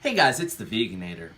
Hey guys, it's the Veganator.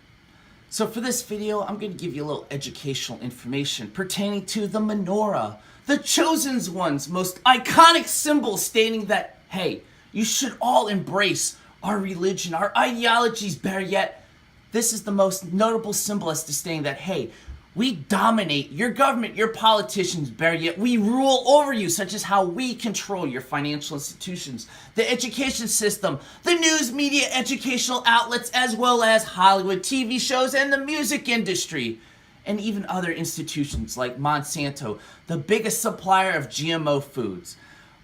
So for this video, I'm going to give you a little educational information pertaining to the menorah, the chosen one's most iconic symbol stating that, hey, you should all embrace our religion, our ideologies, better yet, this is the most notable symbol as to stating that, hey, we dominate your government, your politicians, better yet, we rule over you, such as how we control your financial institutions, the education system, the news media, educational outlets, as well as Hollywood TV shows and the music industry, and even other institutions like Monsanto, the biggest supplier of GMO foods.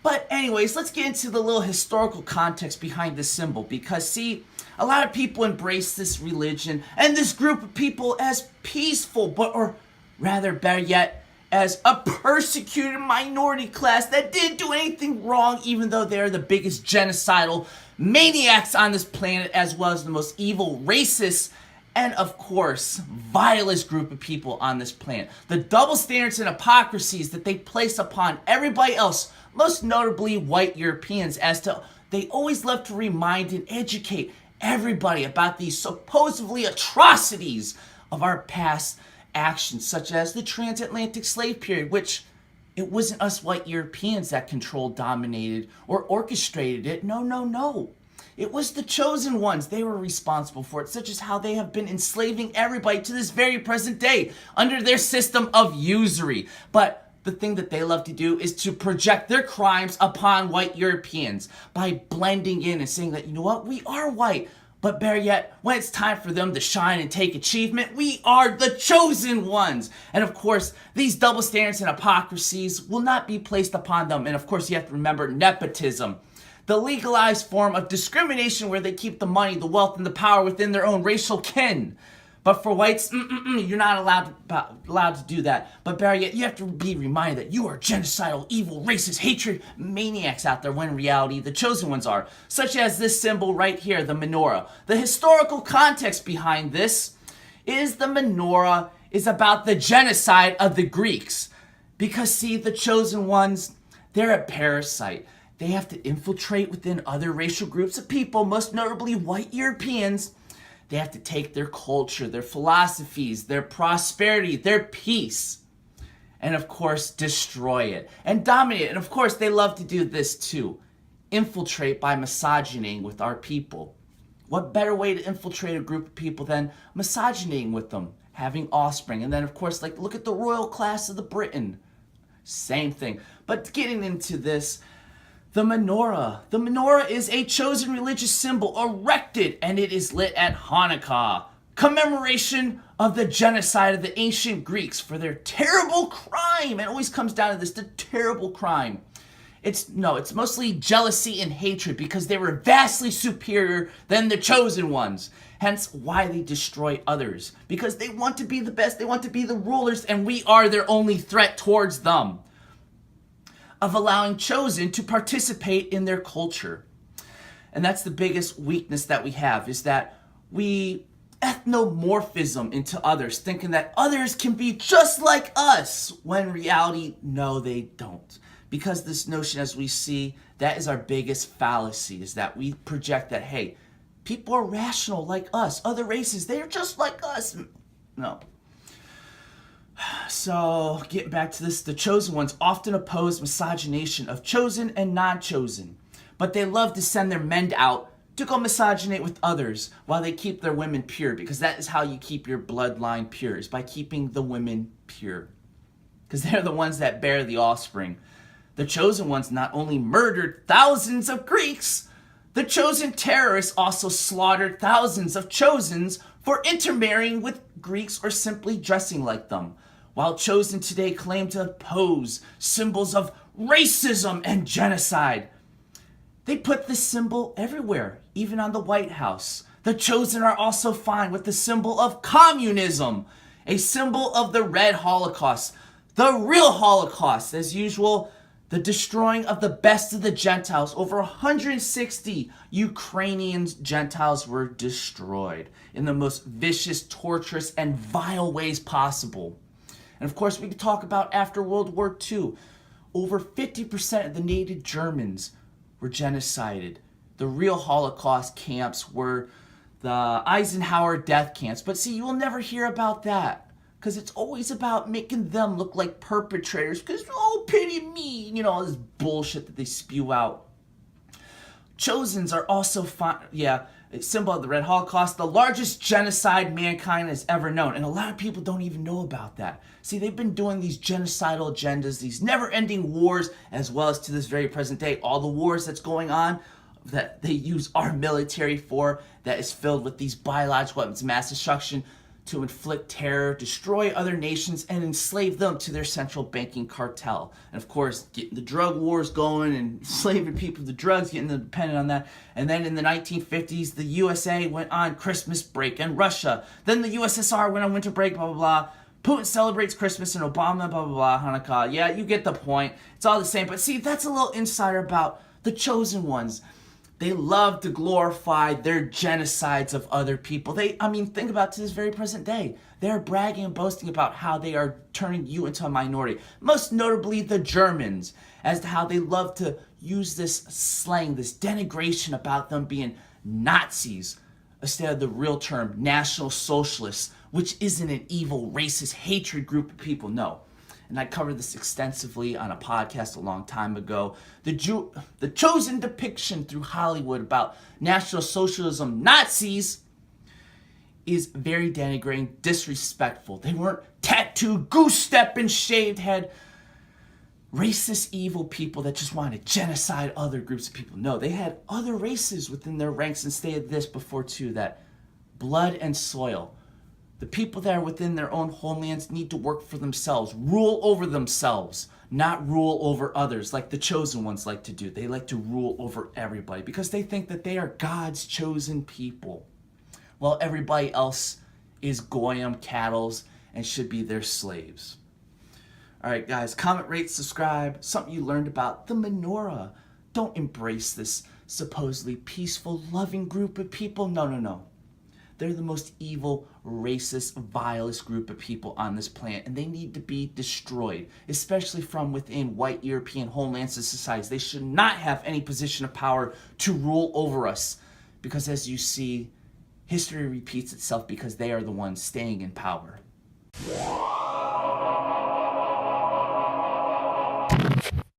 But anyways, let's get into the little historical context behind this symbol, because see, a lot of people embrace this religion and this group of people as peaceful, or rather better yet, as a persecuted minority class that didn't do anything wrong, even though they're the biggest genocidal maniacs on this planet, as well as the most evil, racist, and of course, vilest group of people on this planet. The double standards and hypocrisies that they place upon everybody else, most notably white Europeans, as to they always love to remind and educate everybody about these supposedly atrocities of our past actions, such as the transatlantic slave period, which it wasn't us white Europeans that controlled, dominated, or orchestrated it. No. It was the chosen ones. They were responsible for it, such as how they have been enslaving everybody to this very present day under their system of usury. But the thing that they love to do is to project their crimes upon white Europeans by blending in and saying that, you know what, we are white, but better yet, when it's time for them to shine and take achievement, we are the chosen ones. And of course, these double standards and hypocrisies will not be placed upon them. And of course, you have to remember nepotism, the legalized form of discrimination where they keep the money, the wealth, and the power within their own racial kin. But for whites, you're not allowed to do that. But better yet, you have to be reminded that you are genocidal, evil, racist, hatred maniacs out there, when in reality the chosen ones are. Such as this symbol right here, the menorah. The historical context behind this is the menorah is about the genocide of the Greeks. Because see, the chosen ones, they're a parasite. They have to infiltrate within other racial groups of people, most notably white Europeans. They have to take their culture, their philosophies, their prosperity, their peace, and of course, destroy it and dominate it. And of course, they love to do this too. Infiltrate by misogynying with our people. What better way to infiltrate a group of people than misogynying with them, having offspring? And then of course, like, look at the royal class of the Britain. Same thing. But getting into this, the menorah. The menorah is a chosen religious symbol erected, and it is lit at Hanukkah, commemoration of the genocide of the ancient Greeks for their terrible crime. It always comes down to this, the terrible crime. It's mostly jealousy and hatred because they were vastly superior than the chosen ones. Hence why they destroy others, because they want to be the best, they want to be the rulers, and we are their only threat towards them. Of allowing chosen to participate in their culture. And that's the biggest weakness that we have, is that we ethnomorphism into others, thinking that others can be just like us, when in reality, no, they don't. Because this notion, as we see, that is our biggest fallacy, is that we project that, hey, people are rational like us, other races, they're just like us. No. So, getting back to this, the chosen ones often oppose misogynation of chosen and non-chosen. But they love to send their men out to go misogynate with others while they keep their women pure. Because that is how you keep your bloodline pure, is by keeping the women pure. Because they're the ones that bear the offspring. The chosen ones not only murdered thousands of Greeks, the chosen terrorists also slaughtered thousands of chosens for intermarrying with Greeks or simply dressing like them. While chosen today claim to oppose symbols of racism and genocide, they put this symbol everywhere, even on the White House. The chosen are also fine with the symbol of communism, a symbol of the Red Holocaust, the real Holocaust, as usual, the destroying of the best of the Gentiles. Over 160 Ukrainian Gentiles were destroyed in the most vicious, torturous, and vile ways possible. And of course, we could talk about after World War II. Over 50% of the native Germans were genocided. The real Holocaust camps were the Eisenhower death camps. But see, you will never hear about that because it's always about making them look like perpetrators because, oh, pity me, you know, all this bullshit that they spew out. Chosens are also a symbol of the Red Holocaust, the largest genocide mankind has ever known. And a lot of people don't even know about that. See, they've been doing these genocidal agendas, these never-ending wars, as well as to this very present day, all the wars that's going on that they use our military for, that is filled with these biological weapons, mass destruction, to inflict terror, destroy other nations, and enslave them to their central banking cartel. And of course, getting the drug wars going and enslaving people to drugs, getting them dependent on that. And then in the 1950s, the USA went on Christmas break, and Russia. Then the USSR went on winter break, blah, blah, blah. Putin celebrates Christmas and Obama, blah, blah, blah, Hanukkah. Yeah, you get the point. It's all the same. But see, that's a little insider about the chosen ones. They love to glorify their genocides of other people. Think about it to this very present day. They're bragging and boasting about how they are turning you into a minority. Most notably the Germans, as to how they love to use this slang, this denigration about them being Nazis, instead of the real term, National Socialists, which isn't an evil, racist, hatred group of people, no. And I covered this extensively on a podcast a long time ago. The chosen depiction through Hollywood about National Socialism Nazis is very denigrating, disrespectful. They weren't tattooed, goose-stepping, shaved head, racist, evil people that just wanted to genocide other groups of people. No, they had other races within their ranks and stated this before too, that blood and soil. The people that are within their own homelands need to work for themselves, rule over themselves, not rule over others like the chosen ones like to do. They like to rule over everybody because they think that they are God's chosen people, while everybody else is goyim, cattles, and should be their slaves. All right, guys, comment, rate, subscribe. Something you learned about the menorah. Don't embrace this supposedly peaceful, loving group of people. No, no, no. They're the most evil, racist, vilest group of people on this planet, and they need to be destroyed, especially from within white European homelands and societies. They should not have any position of power to rule over us, because as you see, history repeats itself because they are the ones staying in power.